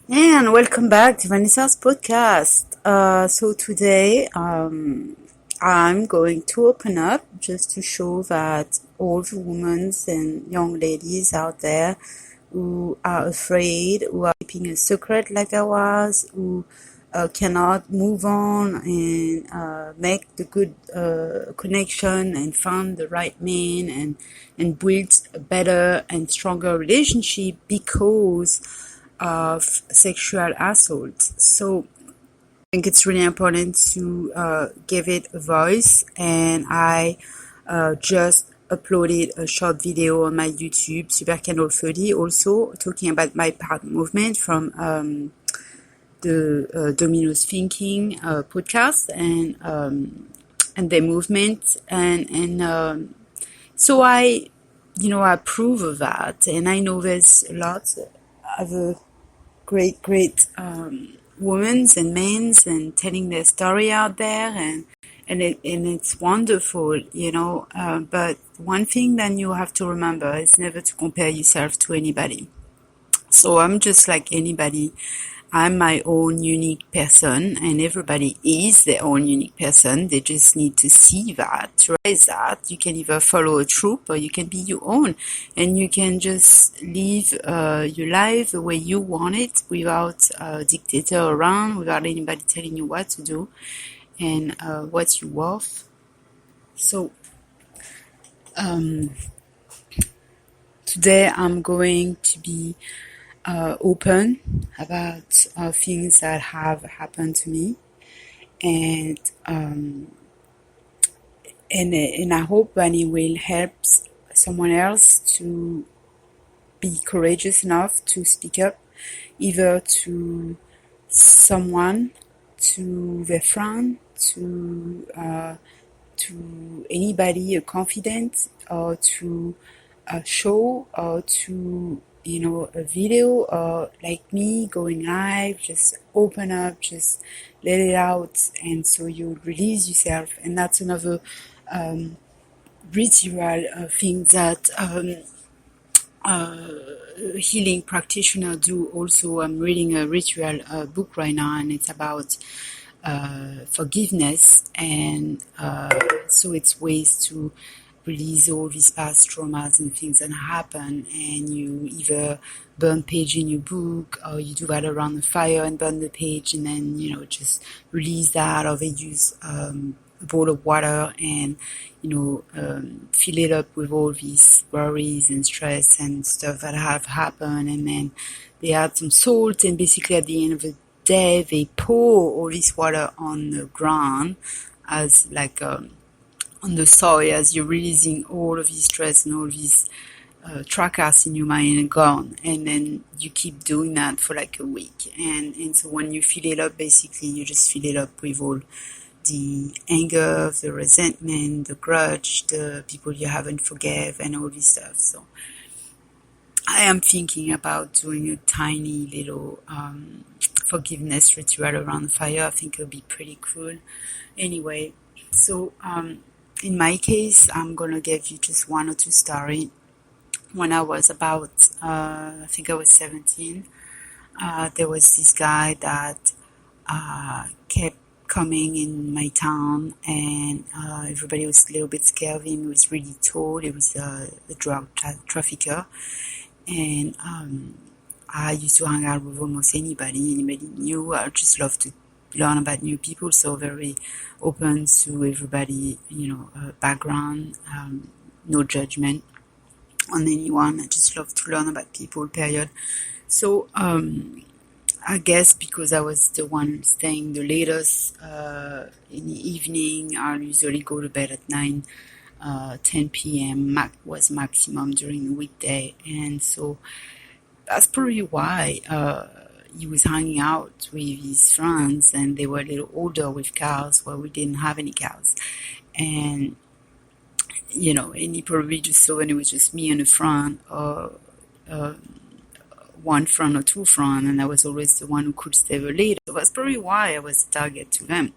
And welcome back to Vanessa's podcast. So today, I'm going to open up just to show that all the women and young ladies out there who are afraid, who are keeping a secret like I was, who cannot move on and make the good connection and find the right man and build a better and stronger relationship because of sexual assault. So I think it's really important to give it a voice, and I just uploaded a short video on my YouTube, Super Candle 30, also talking about my part movement from the Domino's Thinking podcast and their movement, and so I approve of that, and I know there's lots of other great women and men and telling their story out there, and it's wonderful, but one thing that you have to remember is never to compare yourself to anybody. So I'm just like anybody. I'm my own unique person, and everybody is their own unique person. They just need to see that, to realize that you can either follow a troop or you can be your own, and you can just live your life the way you want it without a dictator around, without anybody telling you what to do and what you're worth. So today I'm going to be open about things that have happened to me, and and I hope that it will help someone else to be courageous enough to speak up, either to someone, to their friend, to anybody, a confidant, or to a show, or to a video, or like me going live, just open up, just let it out, and so you release yourself. And that's another ritual thing that healing practitioner do also. I'm reading a ritual book right now, and it's about forgiveness, and so it's ways to release all these past traumas and things that happen, and you either burn page in your book, or you do that around the fire and burn the page, and then just release that, or they use a bowl of water and fill it up with all these worries and stress and stuff that have happened, and then they add some salt, and basically at the end of the day they pour all this water on the ground as like on the soil, as you're releasing all of this stress and all these tracas in your mind and gone, and then you keep doing that for like a week, and so when you fill it up, basically you just fill it up with all the anger, the resentment, the grudge, the people you haven't forgave, and all this stuff. So I am thinking about doing a tiny little forgiveness ritual around the fire. I think it'll be pretty cool. Anyway, so in my case, I'm gonna give you just one or two stories. When I was about, I think I was 17, there was this guy that kept coming in my town, and everybody was a little bit scared of him. He was really tall. He was a drug trafficker, and I used to hang out with almost anybody new. I just love to learn about new people, so very open to everybody, background, no judgment on anyone. I just love to learn about people, period. So I guess because I was the one staying the latest in the evening, I'll usually go to bed at 9, 10 p.m. was maximum during the weekday, and so that's probably why he was hanging out with his friends, and they were a little older with cars, while we didn't have any cars, and and he probably just saw when it was just me and a friend, or one friend or two friends, and I was always the one who could stay the later. So that's probably why I was the target to them.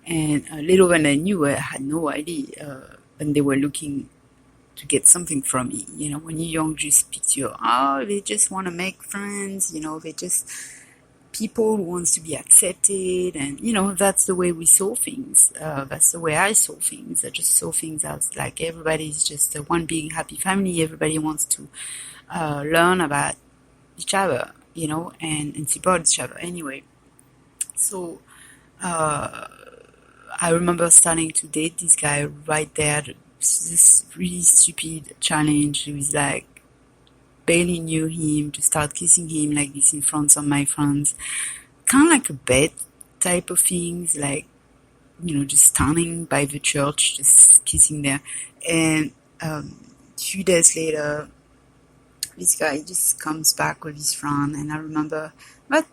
And little when I knew, I had no idea when they were looking to get something from me. When you're young, you speak to they just want to make friends. They just people who wants to be accepted, and that's the way we saw things. That's the way I saw things. I just saw things as like everybody's just one big happy family. Everybody wants to learn about each other, and support each other. Anyway, so I remember starting to date this guy right there. This really stupid challenge. It was like barely knew him to start kissing him like this in front of my friends. Kind of like a bet type of things, like, just standing by the church, just kissing there. And a few days later, this guy just comes back with his friend, and I remember, but,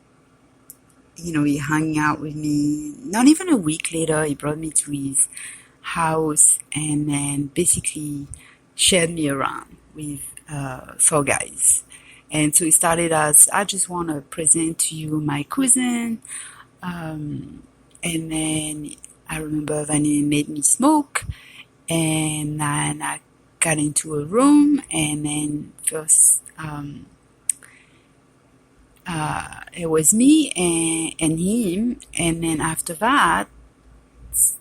he hung out with me. Not even a week later, he brought me to his house and then basically shared me around with 4 guys. And so it started as, I just want to present to you my cousin. And then I remember Vanny made me smoke. And then I got into a room. And then first, it was me and him. And then after that,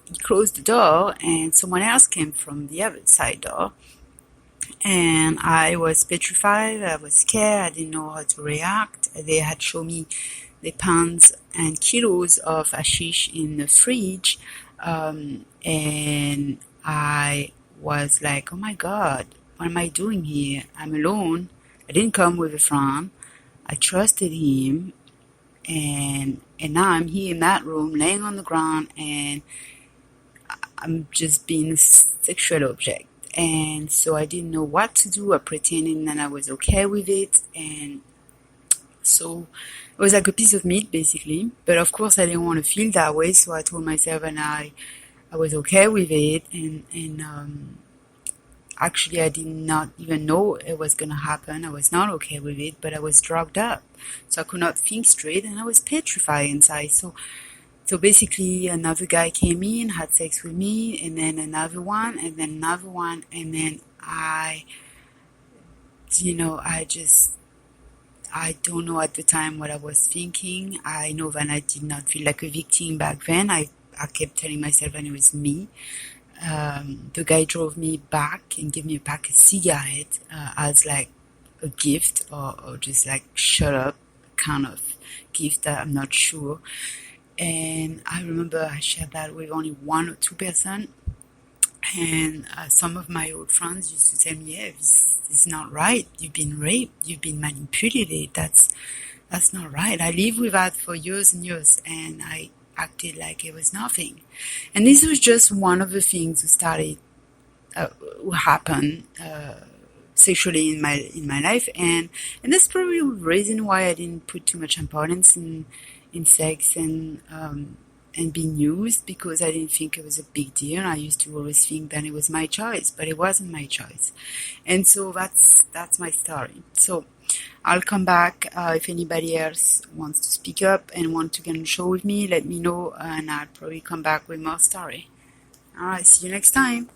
he closed the door and someone else came from the other side door. And I was petrified, I was scared, I didn't know how to react. They had shown me the pounds and kilos of hashish in the fridge. And I was like, oh my God, what am I doing here? I'm alone. I didn't come with a friend. I trusted him. And now I'm here in that room, laying on the ground, and I'm just being a sexual object. And so I didn't know what to do. I pretended that I was okay with it. And so it was like a piece of meat, basically. But of course, I didn't want to feel that way. So I told myself, and I was okay with it. And actually, I did not even know it was going to happen. I was not okay with it, but I was drugged up. So I could not think straight, and I was petrified inside. So basically, another guy came in, had sex with me, and then another one, and then another one, and then I don't know at the time what I was thinking. I know that I did not feel like a victim back then. I kept telling myself that it was me. The guy drove me back and gave me a pack of cigarettes as like a gift, or just like shut up kind of gift. I'm not sure. And I remember I shared that with only 1 or 2 person. And some of my old friends used to tell me, yeah, this is not right. You've been raped. You've been manipulated. That's not right. I lived with that for years and years, and I acted like it was nothing. And this was just one of the things who happened sexually in my life, and that's probably the reason why I didn't put too much importance in sex and being used, because I didn't think it was a big deal. I used to always think that it was my choice, but it wasn't my choice. And so that's my story. So I'll come back. If anybody else wants to speak up and want to get on the show with me, let me know, and I'll probably come back with more story. All right, see you next time.